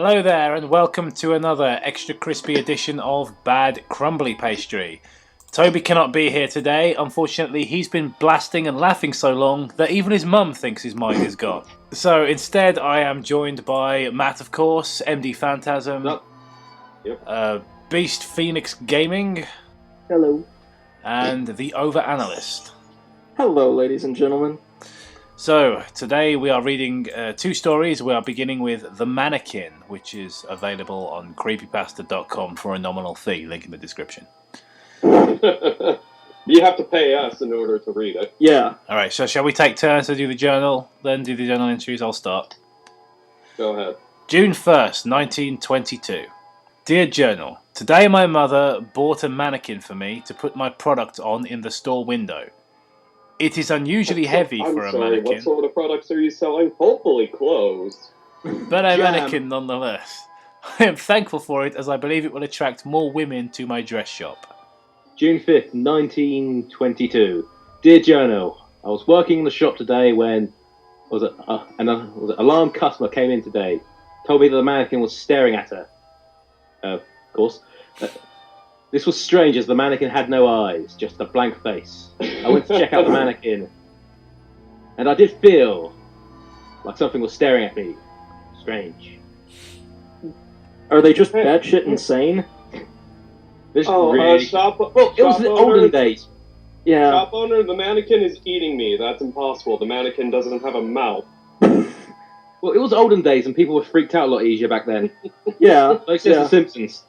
Hello there and welcome to another extra crispy edition of Bad Crumbly Pastry. Toby cannot be here today. Unfortunately, he's been blasting and laughing so long that even his mum thinks his mind is gone. So instead I am joined by Matt, of course, MD Phantasm, Beast Phoenix Gaming. Hello. And the Over-Analyst. Hello, ladies and gentlemen. So, today we are reading two stories. We are beginning with The Manneqin, which is available on CREEPYPASTA.com for a nominal fee. Link in the description. You have to pay us in order to read it. Yeah. Alright, so shall we take turns to do the journal, then do the journal entries? I'll start. Go ahead. June 1st, 1922. Dear Journal, today my mother bought a mannequin for me to put my product on in the store window. It is unusually heavy for a mannequin. What sort of products are you selling? Hopefully clothes. But a mannequin nonetheless. I am thankful for it as I believe it will attract more women to my dress shop. June 5th, 1922. Dear Journal, I was working in the shop today when an alarmed customer came in today. Told me that the mannequin was staring at her. Of course. This was strange as the mannequin had no eyes, just a blank face. I went to check out the mannequin, and I did feel like something was staring at me. Strange. Are they just batshit insane? This really... shop... Well, it was the olden days. Yeah. Shop owner, the mannequin is eating me. That's impossible. The mannequin doesn't have a mouth. Well, it was olden days, and people were freaked out a lot easier back then. Yeah. Like The Simpsons.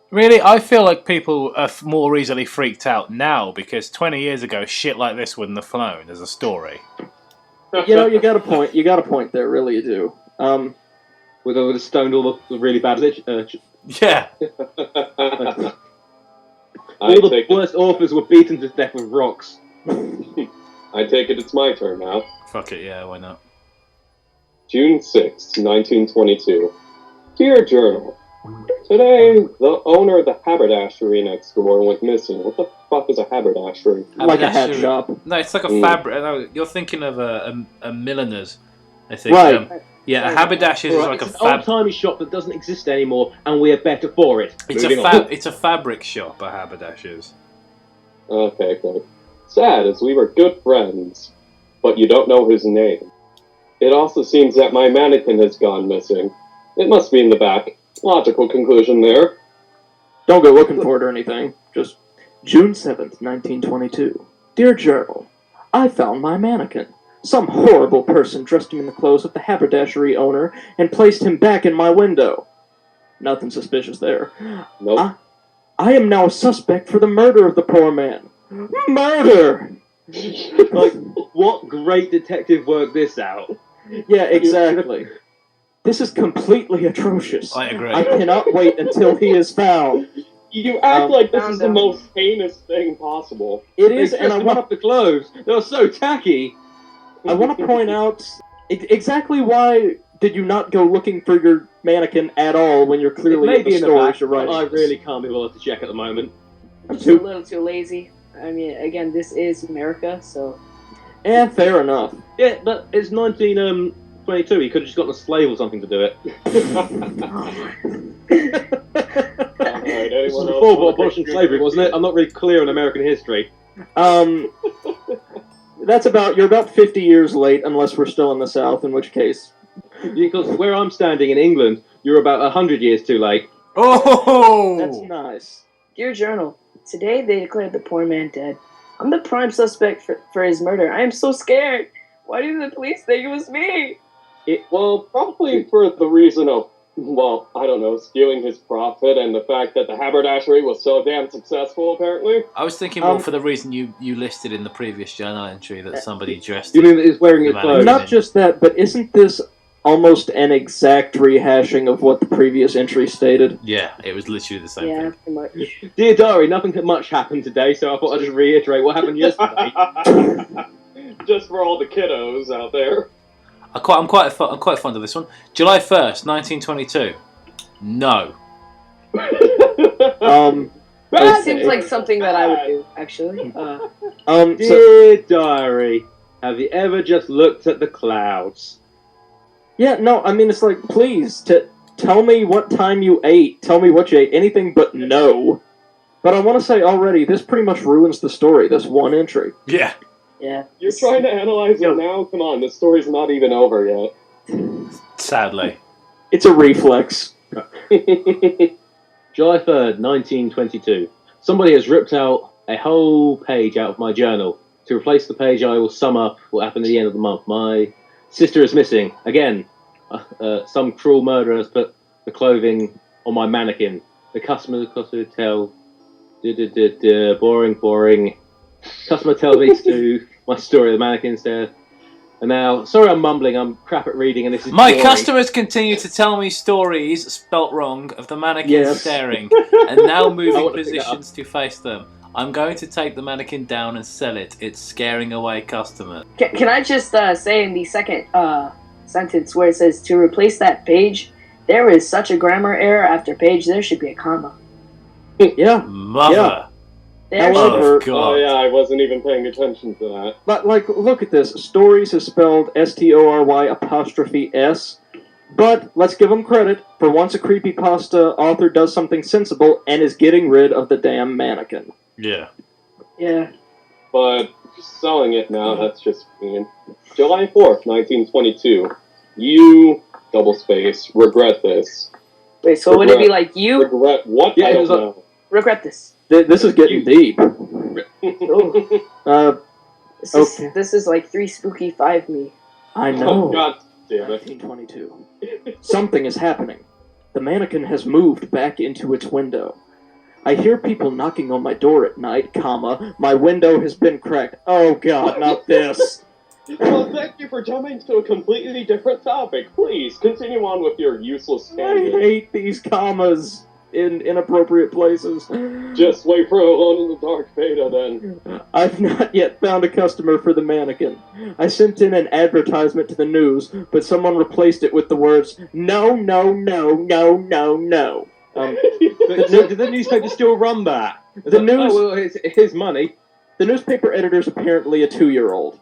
Really, I feel like people are more easily freaked out now because 20 years ago, shit like this wouldn't have flown as a story. You know, you got a point. You got a point there, really you do. With all the stoned all the really bad Yeah. all the worst authors were beaten to death with rocks. I take it it's my turn now. Fuck it, yeah, why not? June 6th, 1922. Dear Journal, today the owner of the haberdashery next door went missing. What the fuck is a haberdashery? Like a hat shop. No, it's like a fabric. No, you're thinking of a milliner's, I think. Right. Yeah, a haberdasher is like it's a an old-timey shop that doesn't exist anymore, and we're better for it. It's a fabric shop, a haberdasher's. Okay, good. Sad, as we were good friends, but you don't know his name. It also seems that my mannequin has gone missing. It must be in the back. Logical conclusion there. Don't go looking for it or anything. Just June 7th, 1922. Dear Journal, I found my mannequin. Some horrible person dressed him in the clothes of the haberdashery owner and placed him back in my window. Nothing suspicious there. Nope. I am now a suspect for the murder of the poor man. Murder! Like, what great detective worked this out? Yeah, exactly. This is completely atrocious. I agree. I cannot wait until he is found. You act like this is the most heinous thing possible. It is, and I want up the clothes. They were so tacky. I want to point out exactly why did you not go looking for your mannequin at all when you're clearly at the storage you're writing? I really can't be bothered to check at the moment. I'm just a little too lazy. I mean, again, this is America, so... Yeah, fair enough. Yeah, but it's 1922. He could have just gotten a slave or something to do it. Alright, This was before abolishing slavery, wasn't it? I'm not really clear on American history. You're about 50 years late, unless we're still in the South, in which case... Because where I'm standing in England, you're about 100 years too late. Oh! That's nice. Dear Journal, today they declared the poor man dead. I'm the prime suspect for his murder. I am so scared. Why do the police think it was me? Well, probably for the reason of, well, I don't know, stealing his profit and the fact that the haberdashery was so damn successful, apparently. I was thinking more for the reason you listed in the previous journal entry that somebody dressed... You mean that he's wearing his clothes? Not just that, but isn't this almost an exact rehashing of what the previous entry stated? Yeah, it was literally the same Yeah, thing. pretty much. Dear Diary, nothing much happened today, so I thought I'd just reiterate what happened yesterday. Just for all the kiddos out there. I'm quite fond of this one. July 1st, 1922. No. It seems like something that I would do, actually. Dear Diary, have you ever just looked at the clouds? Yeah, no, I mean, it's like, please, tell me what time you ate. Tell me what you ate. Anything but no. But I want to say already, this pretty much ruins the story, this one entry. Yeah. Yeah. You're trying to analyze it now? Come on, the story's not even over yet. Sadly. It's a reflex. July 3rd, 1922. Somebody has ripped out a whole page out of my journal. To replace the page, I will sum up what happened at the end of the month. My sister is missing. Again, some cruel murderer has put the clothing on my mannequin. The customer tell... boring. Customer tells me to do my story of the mannequin's death. And now, sorry I'm mumbling, I'm crap at reading and this is My boring. customers continue to tell me stories, spelt wrong, of the mannequin staring, and now moving positions to face them. I'm going to take the mannequin down and sell it. It's scaring away customers. Can I just say in the second sentence where it says to replace that page, there is such a grammar error after page, there should be a comma. Yeah. Mother. There However, Oh, God. Oh yeah, I wasn't even paying attention to that. but, like, look at this. Stories is spelled STORY''S. But let's give them credit. For once a creepypasta author does something sensible and is getting rid of the damn mannequin. Yeah. Yeah. But selling it now, that's just mean. July 4th, 1922. You, double space, regret this. Wait, so would it be like you Regret what? Yeah, I it don't was know. regret this? This is getting deep. This is like 3 Spooky 5 me. I know. Oh, God damn it. 1922. Something is happening. The mannequin has moved back into its window. I hear people knocking on my door at night, comma, my window has been cracked. Oh God, not this. Well, thank you for jumping to a completely different topic. Please, continue on with your useless I tangent. hate these commas in inappropriate places. Just wait for Alone in the Dark beta, then. I've not yet found a customer for the mannequin. I sent in an advertisement to the news, but someone replaced it with the words, no, no, no, no, no, no. Did the newspaper still run that? The news- Oh, well, it's his money. The newspaper editor's apparently a 2-year-old.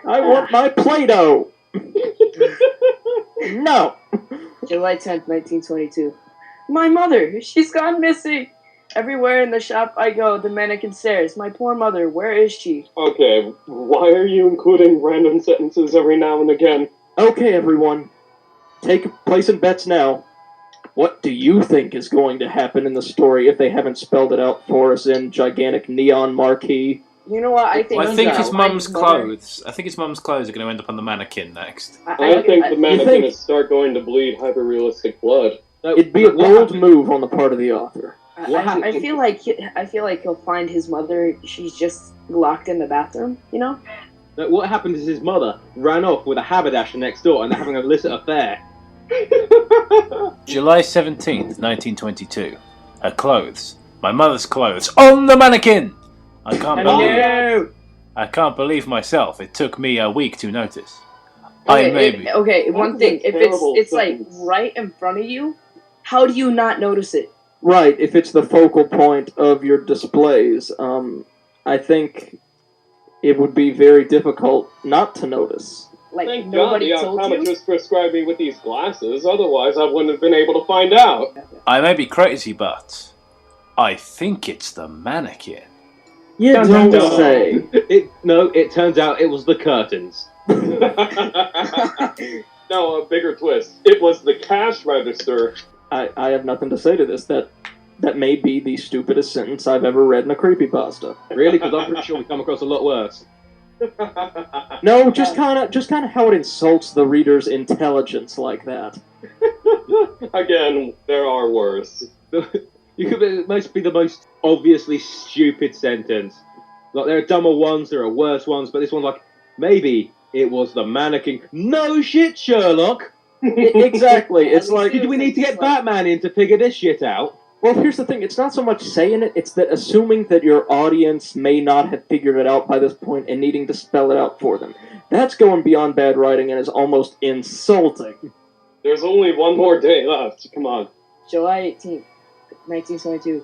I want my Play-Doh! No! July 10th, 1922. My mother! She's gone missing! Everywhere in the shop I go, the mannequin stares. My poor mother, where is she? Okay, why are you including random sentences every now and again? Okay, everyone. Placing bets now. What do you think is going to happen in the story if they haven't spelled it out for us in gigantic neon marquee? You know what? I think his mum's clothes. I think his mum's clothes are going to end up on the mannequin next. I think the mannequin think- is start going to bleed hyper-realistic blood. It'd be a bold move on the part of the author. I feel like he'll find his mother. She's just locked in the bathroom. You know. No, what happened is his mother ran off with a haberdasher next door and they're having an illicit affair. July 17th, 1922. Her clothes. My mother's clothes. On the mannequin! I can't believe myself. It took me a week to notice. Okay, one thing. If terrible it's like sentence. right in front of you, how do you not notice it? Right, if it's the focal point of your displays, I think it would be very difficult not to notice. Like Thank God nobody the told you. optometrist prescribed me with these glasses, otherwise I wouldn't have been able to find out. I may be crazy, but I think it's the mannequin. You Dun, don't dun, dun. say. It turns out it was the curtains. No, a bigger twist. It was the cash register. I have nothing to say to this. That may be the stupidest sentence I've ever read in a creepypasta. Really? Because I'm pretty sure we come across a lot worse. No, just kind of how it insults the reader's intelligence like that. Again, there are worse. It must be the most obviously stupid sentence. Like, there are dumber ones, there are worse ones, but this one's like, maybe it was the mannequin. No shit, Sherlock! Exactly. It's like, Do we need to get Batman in to figure this shit out? well, here's the thing. It's not so much saying it. It's that assuming that your audience may not have figured it out by this point and needing to spell it out for them. That's going beyond bad writing and is almost insulting. There's only one more day left. Come on. July 18th, 1922.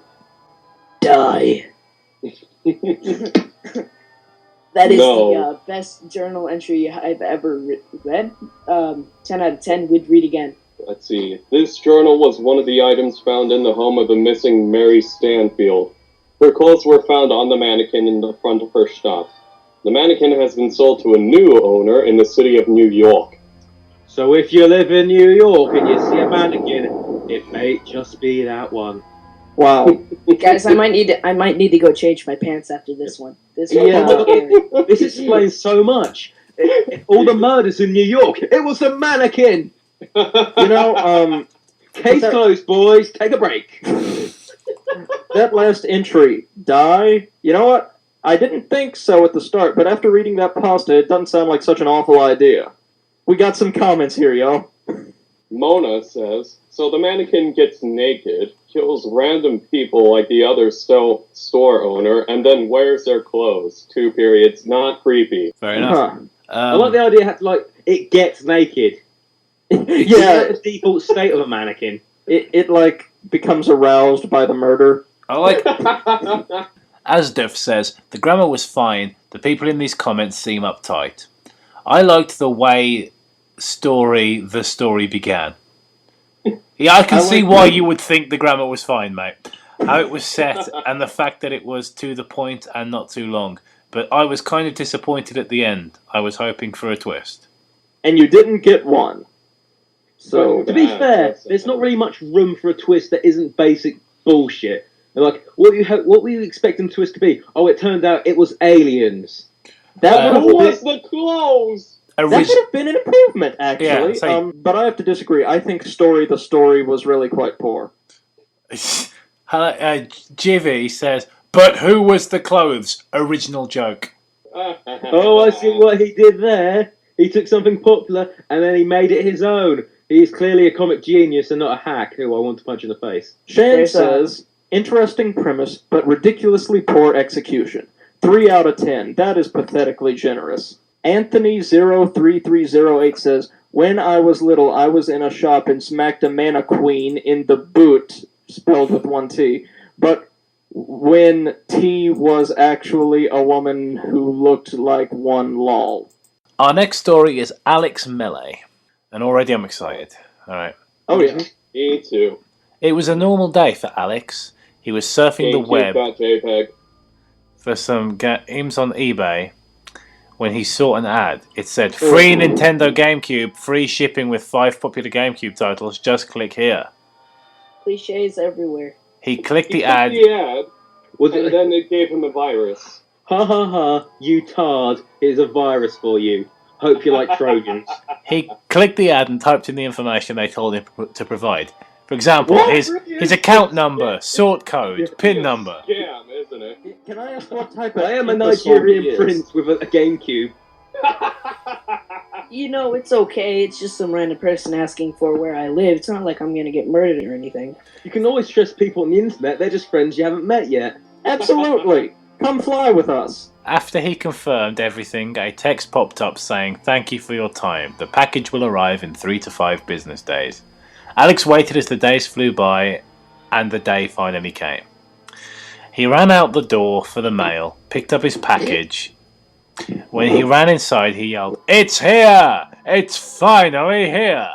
Die. That is No. the best journal entry I've ever read. 10 out of 10 would read again. Let's see. This journal was one of the items found in the home of the missing Mary Stanfield. Her clothes were found on the mannequin in the front of her shop. The mannequin has been sold to a new owner in the city of New York. So if you live in New York and you see a mannequin, it may just be that one. Wow. Guys, I might need to go change my pants after this one. This one Yeah. This explains so much. All the murders in New York, it was the mannequin! You know, Case that- closed, boys. Take a break. that last entry, die, you know what? I didn't think so at the start, but after reading that pasta, it doesn't sound like such an awful idea. We got some comments here, y'all. Mona says, so the mannequin gets naked, kills random people like the other store owner, and then wears their clothes. 2 periods. Not creepy. Fair enough. Huh. I like the idea, it gets naked. Yeah, It's the default state of a mannequin. it like becomes aroused by the murder. I like. Asdef says the grammar was fine. The people in these comments seem uptight. I liked the way the story began. Yeah, I can see why you would think the grammar was fine, mate. How it was set and the fact that it was to the point and not too long. But I was kind of disappointed at the end. I was hoping for a twist. And you didn't get one. So, To be fair, there's not really much room for a twist that isn't basic bullshit. Like, what were you expecting the twist to be? Oh, it turned out it was aliens. that Who would was the clothes? that could have been an improvement, actually. Yeah, so- But I have to disagree. I think the story was really quite poor. Jivy says, but who was the clothes? Original joke. Oh, I see what he did there. He took something popular and then he made it his own. He's clearly a comic genius and not a hack who I want to punch in the face. Shan There's, says, interesting premise, but ridiculously poor execution. 3 out of 10. That is pathetically generous. Anthony03308 says, when I was little, I was in a shop and smacked a Mannequin in the boot, spelled with 1 T, but when T was actually a woman who looked like one lol. Our next story is Alex Melee. And already I'm excited. Alright. Oh yeah. Me too. It was a normal day for Alex. He was surfing the web JPEG. for some games on eBay when he saw an ad. It said, free Nintendo GameCube, free shipping with 5 popular GameCube titles, just click here. Cliches everywhere. He clicked He the took ad. the ad, Was and it? then it gave him a virus. Ha ha ha, you tard. Here's a virus for you. Hope you like Trojans. He clicked the ad and typed in the information they told him to provide. For example, What? his account number, sort code, PIN number. Scam, isn't it? Can I ask what type of I am a kid this song Nigerian is? prince with a GameCube. You know, it's okay. It's just some random person asking for where I live. It's not like I'm gonna get murdered or anything. You can always trust people on the internet. They're just friends you haven't met yet. Absolutely. Come fly with us. After he confirmed everything, a text popped up saying, thank you for your time. The package will arrive in 3 to 5 business days. Alex waited as the days flew by, and the day finally came. He ran out the door for the mail, picked up his package. When he ran inside, he yelled, it's here! It's finally here!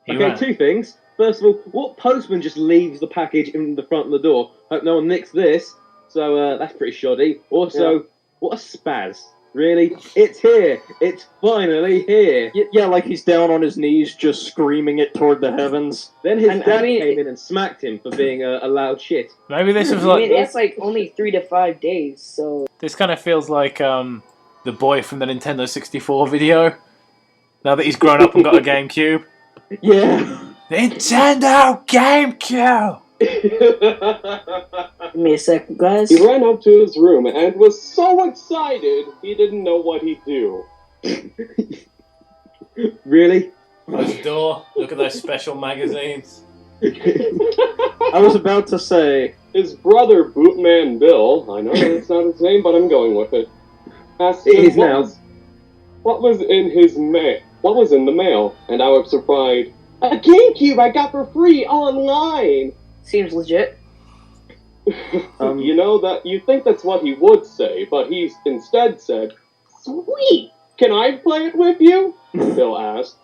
He Okay, ran- 2 things. First of all, what postman just leaves the package in the front of the door? Hope no one nicks this. So that's pretty shoddy. Also, what a spaz. Really? It's here! It's finally here! Yeah, like he's down on his knees just screaming it toward the heavens. Then his I dad mean, came in and smacked him for being a loud shit. Maybe this was I like... mean, it's like only 3 to 5 days, so This kind of feels like the boy from the Nintendo 64 video. Now that he's grown up and got a GameCube. Yeah. Nintendo GameCube! give me a second, guys. He ran up to his room and was so excited he didn't know what he'd do. Really? Close the door. Look at those special magazines. I was about to say, His brother, Bootman Bill, I know that's not his name, but I'm going with it, asked It him is now. what was in his mail. What was in the mail? And Alex replied, "A GameCube I got for free online." Seems legit. You know that you think that's what he would say, but he instead said, Sweet! Can I play it with you? Bill asked.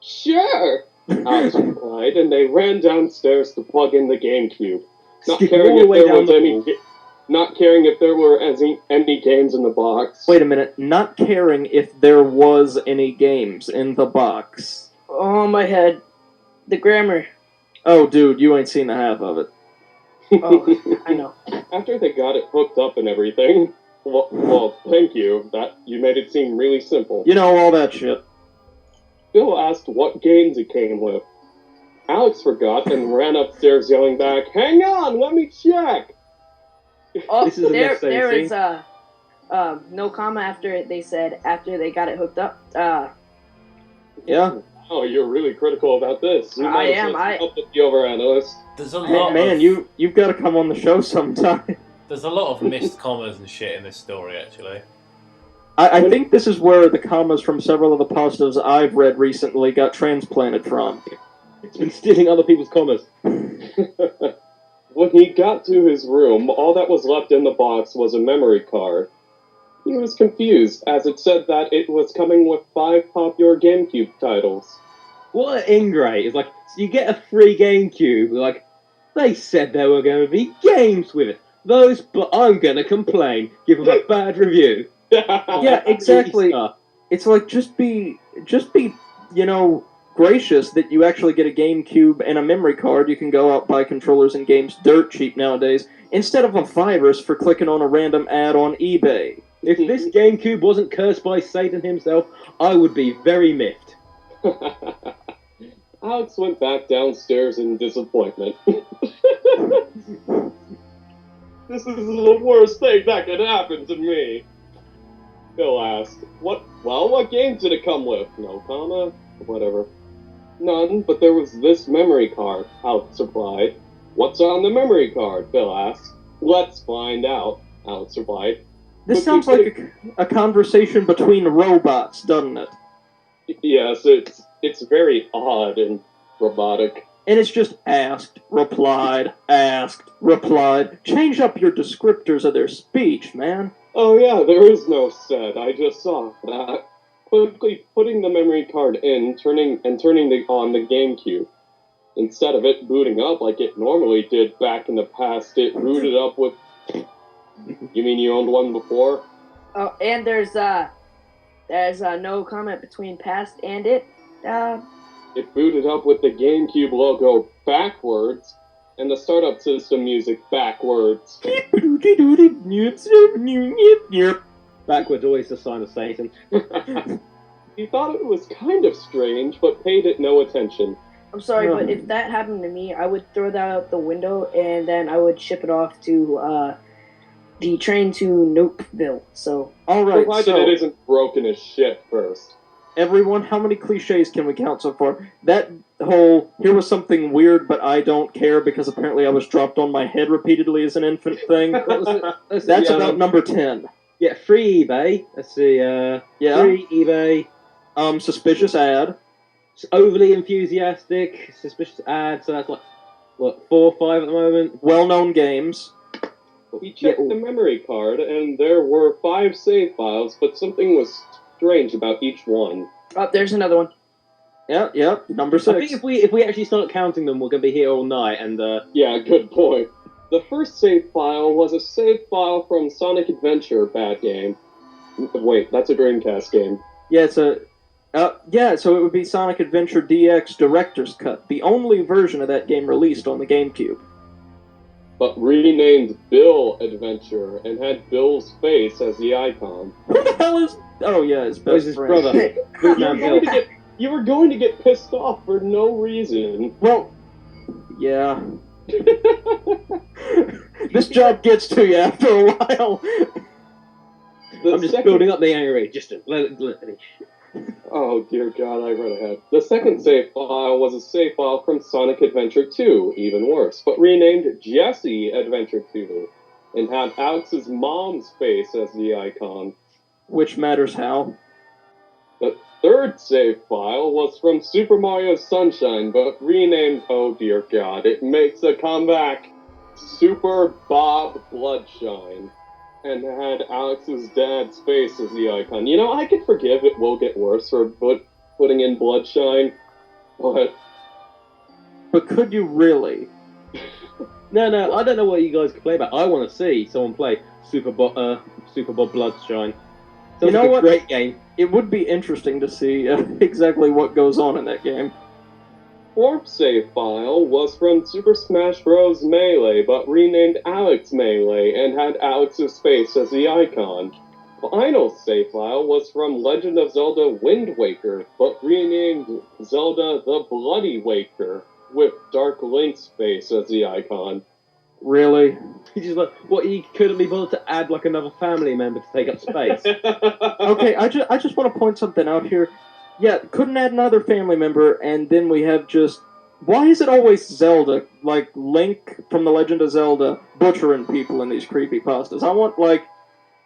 Sure, Alex replied, and they ran downstairs to plug in the GameCube. Not caring if there was not caring if there were any games in the box. Wait a minute. Not caring if there was any games in the box. Oh, my head. The grammar. Oh, dude, you ain't seen the half of it. Oh, I know. After they got it hooked up and everything, well, thank you. That you made it seem really simple. You know, all that shit. Bill asked what games it came with. Alex forgot and ran upstairs yelling back, "Hang on, let me check!" Oh, This is a necessary there scene. is no comma after they said after they got it hooked up. Yeah. Oh, you're really critical about this. You I might as am, well I- help with the overanalyst. There's a lot Man, of you've got to come on the show sometime. there's a lot of missed commas and shit in this story, actually. I think this is where the commas from several of the pastas I've read recently got transplanted from. It's been stealing other people's commas. When he got to his room, all that was left in the box was a memory card. He was confused, as it said that it was coming with 5 popular GameCube titles. What an ingrate. It's like, so you get a free GameCube, like, they said there were going to be games with it. Those, but I'm going to complain. Give them a bad review. Yeah, exactly. It's like, just be, you know, gracious that you actually get a GameCube and a memory card. You can go out buy controllers and games dirt cheap nowadays, instead of a virus for clicking on a random ad on eBay. If this GameCube wasn't cursed by Satan himself, I would be very miffed. Alex went back downstairs in disappointment. This is the worst thing that could happen to me. Bill asked, what games did it come with? No comma? Whatever. None, but there was this memory card, Alex replied. What's on the memory card? Bill asked. Let's find out, Alex replied. This sounds like a conversation between robots, doesn't it? Yes, it's very odd and robotic. And it's just asked, replied, asked, replied. Change up your descriptors of their speech, man. Oh yeah, there is no said. I just saw that. Quickly putting the memory card in, turning on the GameCube. Instead of it booting up like it normally did back in the past, it booted up with... You mean you owned one before? Oh, and there's no comment between past and it. It booted up with the GameCube logo backwards, and the startup system music backwards. Backwards always a sign of Satan. He thought it was kind of strange, but paid it no attention. I'm sorry, but if that happened to me, I would throw that out the window and then I would ship it off to the train to Nopeville. So, Alright, Provided so, it isn't broken as shit first. everyone, how many cliches can we count so far? That whole, here was something weird, but I don't care because apparently I was dropped on my head repeatedly as an infant thing. That's about number 10. Yeah, free eBay. Let's see, Yeah. free eBay. Suspicious ad. It's overly enthusiastic, suspicious ad, so that's like, what, 4 or 5 at the moment? Well-known games. He checked the memory card, and there were 5 save files, but something was strange about each one. oh, there's another one. Yeah, number 6. I think if we actually start counting them, we're going to be here all night, and Yeah, good point. The first save file was a save file from Sonic Adventure, bad game. Wait, that's a Dreamcast game. Yeah, so it would be Sonic Adventure DX Director's Cut, the only version of that game released on the GameCube. But renamed Bill Adventure, and had Bill's face as the icon. Who the hell is... Oh, yeah, his best his friend. brother. You were going to get pissed off for no reason. Well, yeah. This job gets to you after a while. I'm just building up the anger. Just Oh dear God, I read ahead. The second save file was a save file from Sonic Adventure 2, even worse, but renamed Jesse Adventure 2, and had Alex's mom's face as the icon. Which matters how. The third save file was from Super Mario Sunshine, but renamed, oh dear God, it makes a comeback, Super Bob Bloodshine. and had Alex's dad's face as the icon. You know, I could forgive it will get worse for putting in Bloodshine, but could you really? No, I don't know what you guys can play about. I want to see someone play Super Bob Bloodshine. Sounds You know like a what? great game. It would be interesting to see exactly what goes on in that game. fourth save file was from Super Smash Bros. Melee, but renamed Alex Melee and had Alex's face as the icon. Final save file was from Legend of Zelda Wind Waker, but renamed Zelda the Bloody Waker, with Dark Link's face as the icon. Really? He's just like, what, he couldn't be bothered to add like another family member to take up space. Okay, I just want to point something out here. Yeah, couldn't add another family member, and then we have just... Why is it always Zelda? Like, Link from The Legend of Zelda butchering people in these creepypastas. I want, like...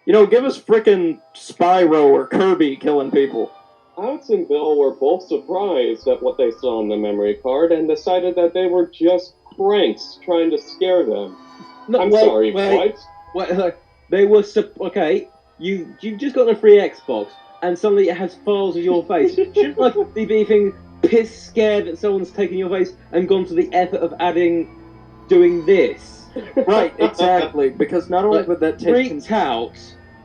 give us frickin' Spyro or Kirby killing people. Alex and Bill were both surprised at what they saw on the memory card and decided that they were just pranks trying to scare them. No, I'm wait, sorry, wait, what? Wait, they were okay. You just got a free Xbox, and suddenly it has files of your face. Shouldn't like they be feeling piss scared that someone's taken your face and gone to the effort of doing this? Right, exactly. Because not only would that take... Freaked out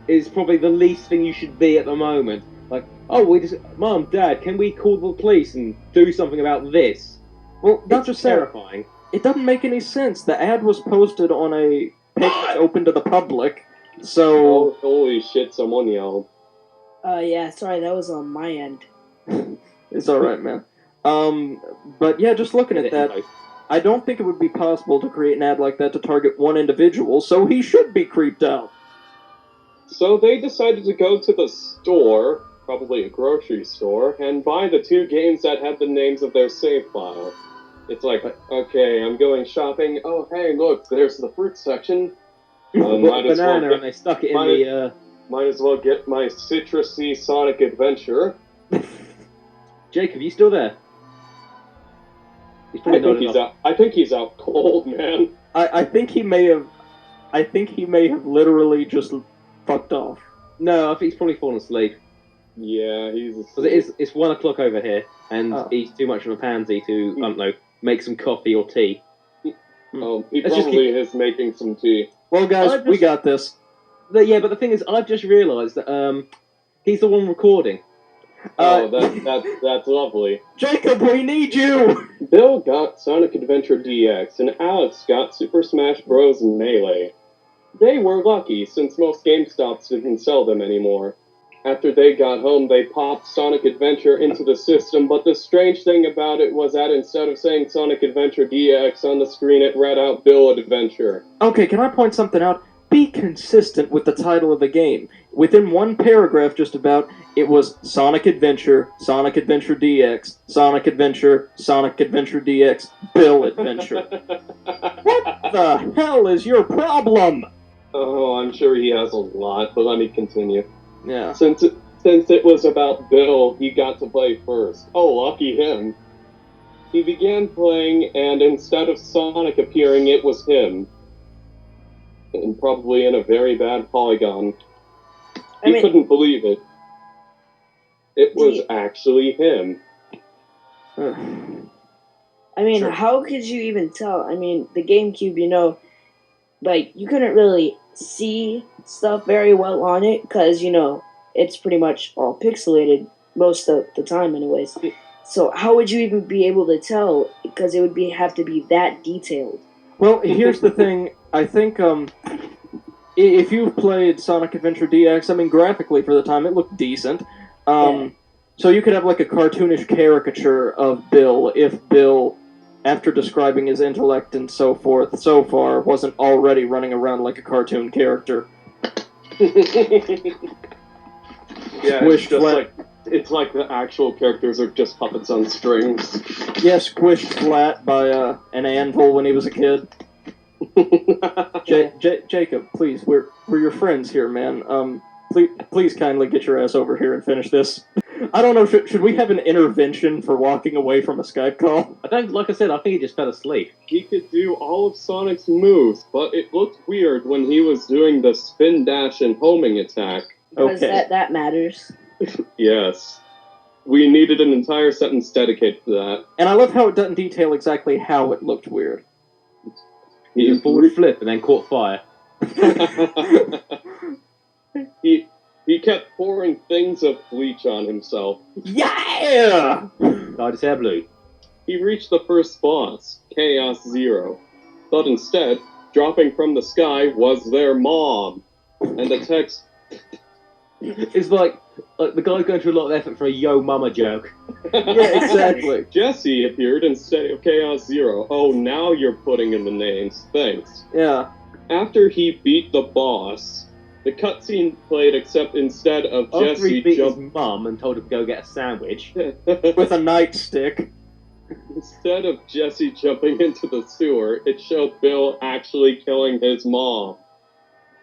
is probably the least thing you should be at the moment. Like, oh, Mom, Dad, can we call the police and do something about this? Well, not It's just that. terrifying. It doesn't make any sense. The ad was posted on a page open to the public, so... Oh, holy shit, someone yelled. Yeah, sorry, that was on my end. It's alright, man. But yeah, just looking at that, I don't think it would be possible to create an ad like that to target one individual, so he should be creeped out. So they decided to go to the store, probably a grocery store, and buy the two games that had the names of their save file. It's like, okay, I'm going shopping. Oh, hey, look, there's the fruit section. Banana, and they stuck it in the... Might as well get my citrusy Sonic Adventure. Jacob, you still there? He's I think he's out cold, man. I think he may have literally just fucked off. No, I think he's probably fallen asleep. Yeah, he's asleep. Because it's 1 o'clock over here, and he's too much of a pansy to, I don't know, make some coffee or tea. Oh, he probably is making some tea. Well, guys, we got this. Yeah, but the thing is, I've just realised that he's the one recording. Oh, that's lovely. Jacob, we need you! Bill got Sonic Adventure DX, and Alex got Super Smash Bros. Melee. They were lucky, since most GameStops didn't sell them anymore. After they got home, they popped Sonic Adventure into the system, but the strange thing about it was that instead of saying Sonic Adventure DX on the screen, it read out Bill Adventure. Okay, can I point something out? Be consistent with the title of the game. Within one paragraph, just about, it was Sonic Adventure DX, Sonic Adventure DX, Bill Adventure. What the hell is your problem? Oh, I'm sure he has a lot, but let me continue. Yeah. Since it was about Bill, he got to play first. Oh, lucky him. He began playing, and instead of Sonic appearing, it was him. And probably in a very bad polygon. He couldn't believe it. It was actually him. Sure. How could you even tell? The GameCube, like, you couldn't really see stuff very well on it, because, it's pretty much all pixelated most of the time anyways. So how would you even be able to tell? Because it would have to be that detailed. Well, here's the thing. I think, if you've played Sonic Adventure DX, graphically for the time, it looked decent. So you could have, like, a cartoonish caricature of Bill, if Bill, after describing his intellect and so forth, so far, wasn't already running around like a cartoon character. Yeah, it's like the actual characters are just puppets on strings. Yeah, squished flat by an anvil when he was a kid. Jacob, please, we're your friends here, man. Please kindly get your ass over here and finish this. I don't know, should we have an intervention for walking away from a Skype call? Like I said, I think he just fell asleep. He could do all of Sonic's moves, but it looked weird when he was doing the spin dash and homing attack. Because Okay. that matters. Yes. We needed an entire sentence dedicated to that. And I love how it doesn't detail exactly how it looked weird. He did a forward flip and then caught fire. He kept pouring things of bleach on himself. Yeah! Dyed his hair blue. He reached the first boss, Chaos Zero, but instead, dropping from the sky was their mom. And the text... It's like the guy going through a lot of effort for a yo mama joke. Yeah, exactly. Jesse appeared instead of Chaos Zero. Oh, now you're putting in the names. Thanks. Yeah. After he beat the boss, the cutscene played, except instead of After he Jesse beat jumping... his mum and told him to go get a sandwich. With a nightstick. Instead of Jesse jumping into the sewer, it showed Bill actually killing his mom.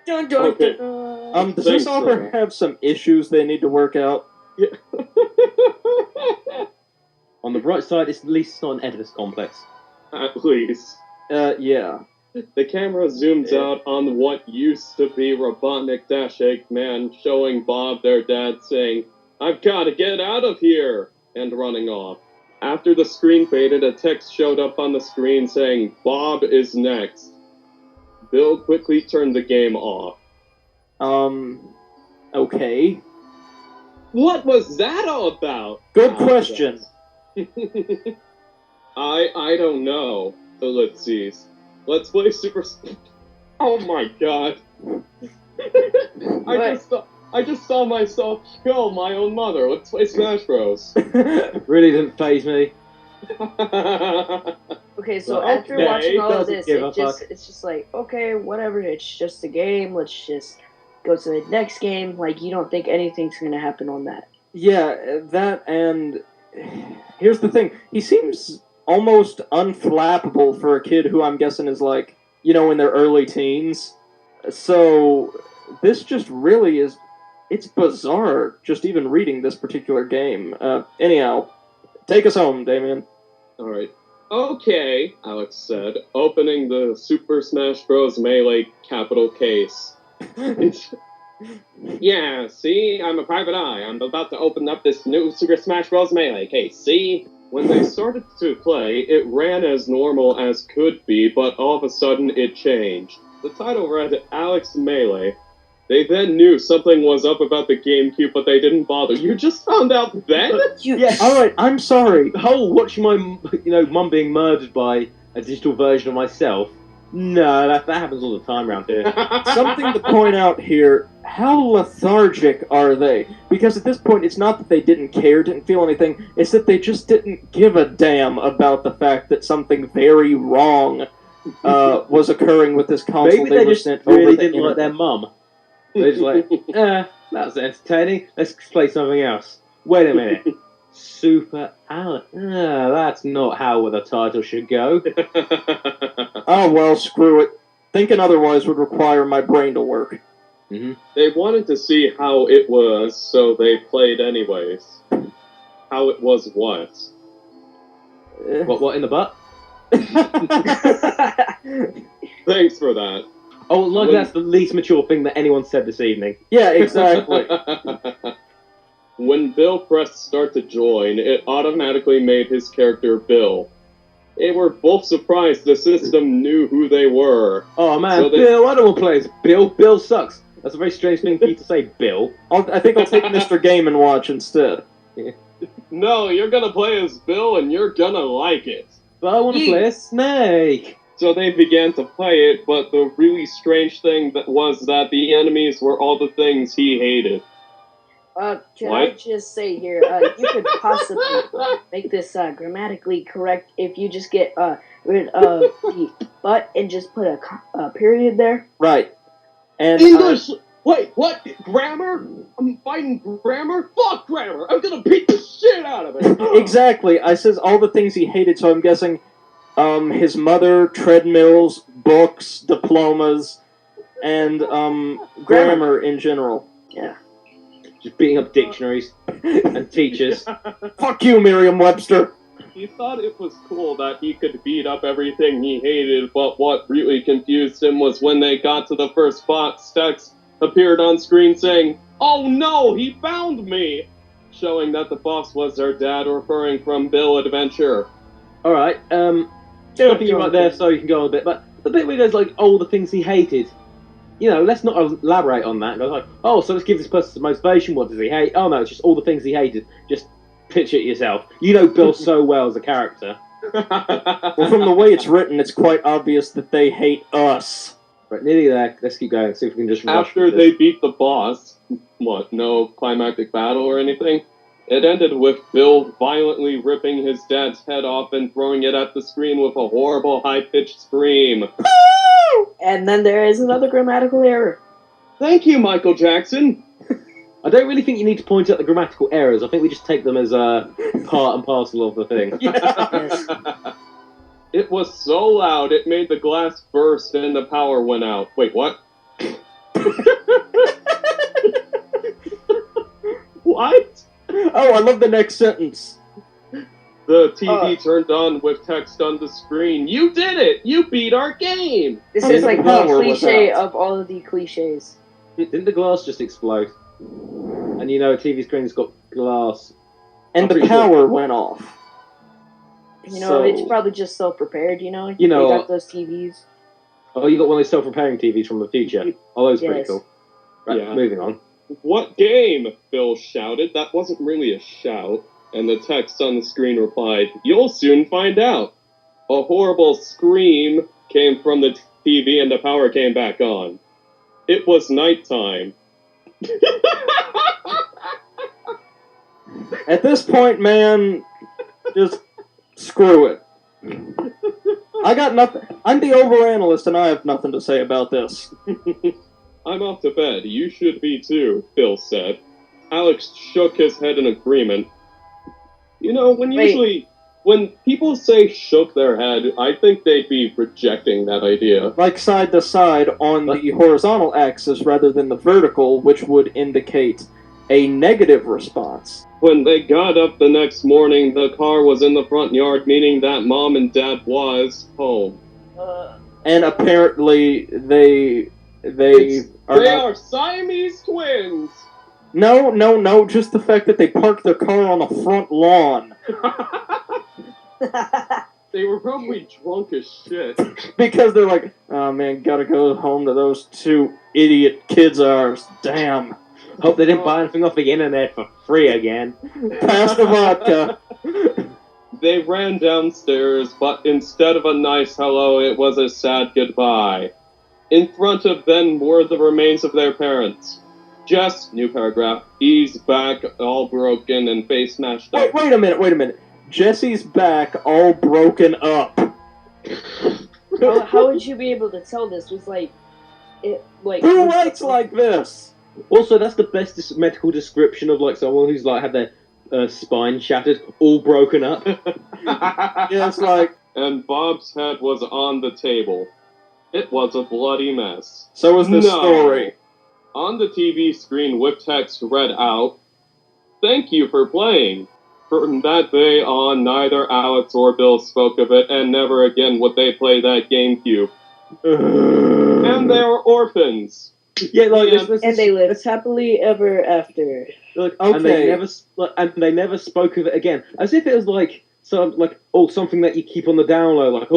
Dun, dun, Okay. dun. Does Thanks, this author sir. have some issues they need to work out? On the bright side, at least it's not an Oedipus complex. At least. Yeah. The camera zooms Yeah. out on what used to be Robotnik-Eggman showing Bob their dad saying, "I've got to get out of here!" and running off. After the screen faded, a text showed up on the screen saying, "Bob is next." Bill quickly turned the game off. Okay. What was that all about? Good question. I don't know. Ellipses. Let's play Super... Oh my god. I just saw myself kill my own mother. Let's play Smash Bros. Really didn't faze me. Okay, so Well, after okay, watching all of doesn't this, give a fuck. it's just like, okay, whatever, it's just a game, let's just go to the next game. Like, you don't think anything's gonna happen on that. Yeah, that and... Here's the thing. He seems almost unflappable for a kid who I'm guessing is like, you know, in their early teens. So, this just really is... It's bizarre, just even reading this particular game. Anyhow, take us home, Damien. Alright. Okay, Alex said, opening the Super Smash Bros. Melee capital case. Yeah, see? I'm a private eye. I'm about to open up this new Super Smash Bros. Melee case, see? When they started to play, it ran as normal as could be, but all of a sudden it changed. The title read Alex Melee. They then knew something was up about the GameCube, but they didn't bother. You just found out then? Yes. Alright, I'm sorry. The whole watching my, mum being murdered by a digital version of myself. No, that happens all the time around here. Something to point out here, how lethargic are they? Because at this point, it's not that they didn't care, didn't feel anything, it's that they just didn't give a damn about the fact that something very wrong was occurring with this console. Maybe they were just sent over really the didn't like their internet. mum. They're just like, that's entertaining. Let's play something else. Wait a minute. Super Alex. That's not how the title should go. Oh well, screw it. Thinking otherwise would require my brain to work. Mm-hmm. They wanted to see how it was, so they played anyways. How it was what? What in the butt? Thanks for that. Oh, like that's the least mature thing that anyone said this evening. Yeah, exactly. When Bill pressed start to join, it automatically made his character Bill. They were both surprised the system knew who they were. Oh man, So they- Bill, I don't want to play as Bill. Bill sucks. That's a very strange thing for you to say, Bill. I think I'll take Mr. Game & Watch instead. No, you're gonna play as Bill and you're gonna like it. But I want to play as Snake. So they began to play it, but the really strange thing was that the enemies were all the things he hated. Can What? I just say here, you could possibly make this grammatically correct if you just get rid of the but and just put a period there. Right. And English! Wait, what? Grammar? I'm fighting grammar? Fuck grammar! I'm gonna beat the shit out of it! exactly. I says all the things he hated, so I'm guessing his mother, treadmills, books, diplomas, and grammar in general. Yeah. Just beating up dictionaries. and teachers. Fuck you, Merriam-Webster. He thought it was cool that he could beat up everything he hated, but what really confused him was when they got to the first box, text appeared on screen saying, "Oh no, he found me!" Showing that the boss was their dad, referring from Bill Adventure. Alright, stopping you right there so you can go on a bit, but the bit where he goes like, all the things he hated. You know, let's not elaborate on that. Goes like, oh, so let's give this person some motivation. What does he hate? Oh no, it's just all the things he hated. Just picture it yourself. You know Bill so well as a character. Well, from the way it's written, it's quite obvious that they hate us. Right, nearly there. Let's keep going. See if we can just rush After through they this. beat the boss, what, no climactic battle or anything? It ended with Bill violently ripping his dad's head off and throwing it at the screen with a horrible high-pitched scream. And then there is another grammatical error. Thank you, Michael Jackson! I don't really think you need to point out the grammatical errors. I think we just take them as part and parcel of the thing. Yes. It was so loud it made the glass burst and the power went out. Wait, what? What? Oh, I love the next sentence. The TV turned on with text on the screen. You did it! You beat our game! This I mean, is like the the power was cliche out. of all of the cliches. Didn't the glass just explode? And you know, a TV screen's got glass. And I'm the pretty power went off. You know, So- it's probably just self-prepared, you know? You know- They got those TVs. Oh, you got one of those self-repairing TVs from the future. Oh, those are pretty Yes. cool. Right, Yeah. moving on. What game? Bill shouted. That wasn't really a shout. And the text on the screen replied, "You'll soon find out." A horrible scream came from the TV and the power came back on. It was nighttime. At this point, man, just screw it. I got nothing. I'm the overanalyst, and I have nothing to say about this. I'm off to bed. You should be too, Bill said. Alex shook his head in agreement. You know, when people say shook their head, I think they'd be rejecting that idea. Like side to side on the horizontal axis rather than the vertical, which would indicate a negative response. When they got up the next morning, the car was in the front yard, meaning that Mom and Dad was home. And apparently they They are not- are Siamese twins! No, just the fact that they parked their car on the front lawn. They were probably drunk as shit. Because they're like, oh man, gotta go home to those two idiot kids of ours. Damn. Hope they didn't buy anything off the internet for free again. Pass the vodka. They ran downstairs, but instead of a nice hello, it was a sad goodbye. In front of them were the remains of their parents. Jess, new paragraph, E's back, all broken and face smashed up. Wait a minute. Jesse's back, all broken up. How would you be able to tell this was like... Who writes like this? Also, that's the best medical description of like someone who's like had their spine shattered, all broken up. Yeah, it's like, And Bob's head was on the table. It was a bloody mess. so is this No. story. On the TV screen with text read out, "Thank you for playing." From that day on, neither Alex or Bill spoke of it, and never again would they play that GameCube. And they were orphans. Yeah, like Yeah. And they lived happily ever after. Like, Okay. and they never spoke of it again, as if it was like something that you keep on the down low, like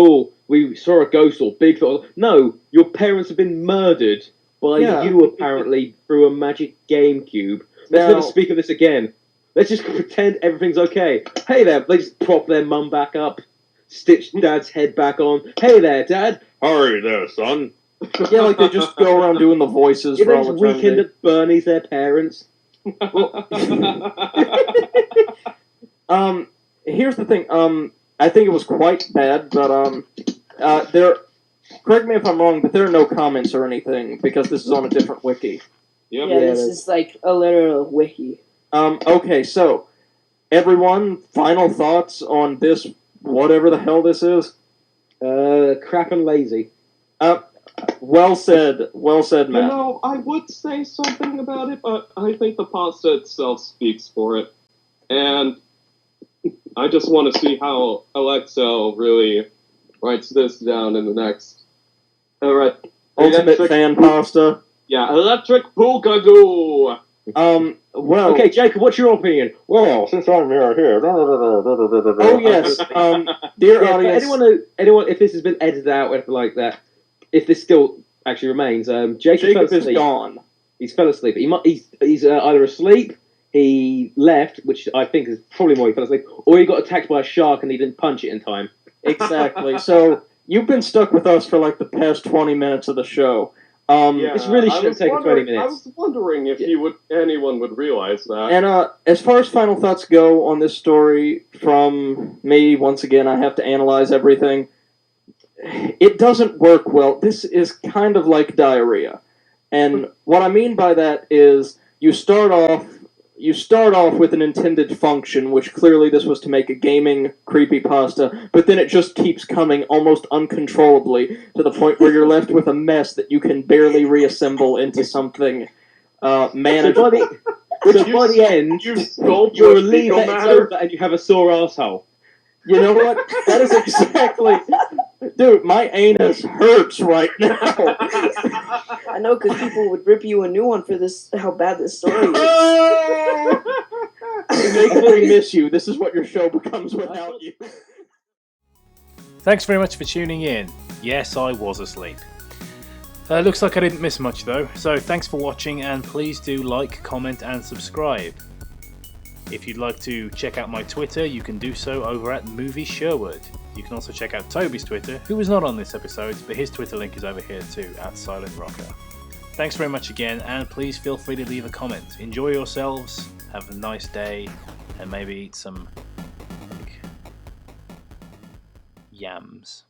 we saw a ghost or Bigfoot. No, your parents have been murdered by Yeah. you apparently through a magic GameCube. Let's Now- never speak of this again. Let's just pretend everything's okay. Hey there, they just prop their mum back up, stitch Dad's head back on. Hey there, Dad. Hurry there, son. Yeah, like they just go around doing the voices Yeah, for they all just eternity. weekend at Bernie's, their parents. Here's the thing. I think it was quite bad, but there. Correct me if I'm wrong, but there are no comments or anything because this is on a different wiki. Yep. Yeah, this is like a literal wiki. Okay, so everyone, final thoughts on this, whatever the hell this is. Crap and lazy. Well said, You Matt. know, I would say something about it, but I think the pasta itself speaks for it. And I just want to see how Alexel really writes this down in the next. Alright. Ultimate fan pasta. Yeah, electric Pukagoo! Well... Okay, Jacob, what's your opinion? Well, since I'm here... Oh, yes. Dear audience... Anyone, if this has been edited out or anything like that, if this still actually remains, Jacob is gone. He's fell asleep. He's either asleep, he left, which I think is probably why he fell asleep, or he got attacked by a shark and he didn't punch it in time. Exactly. So, you've been stuck with us for like the past 20 minutes of the show. This really should have taken 20 minutes. I was wondering if anyone would realize that. And as far as final thoughts go on this story from me, once again, I have to analyze everything. It doesn't work well. This is kind of like diarrhea. And what I mean by that is you start off with an intended function, which clearly this was to make a gaming creepypasta, but then it just keeps coming almost uncontrollably to the point where you're left with a mess that you can barely reassemble into something manageable. So by the end, you're relieved that it's over and you have a sore asshole. You know what? That is exactly... Dude, my anus hurts right now. I know, because people would rip you a new one for this. How bad this story is. They clearly miss you. This is what your show becomes without you. Thanks very much for tuning in. Yes, I was asleep. Looks like I didn't miss much though, so thanks for watching and please do like, comment and subscribe. If you'd like to check out my Twitter, you can do so over at Movie Sherwood. You can also check out Toby's Twitter, who was not on this episode, but his Twitter link is over here too, at Silent Rocker. Thanks very much again, and please feel free to leave a comment. Enjoy yourselves, have a nice day, and maybe eat some, like, yams.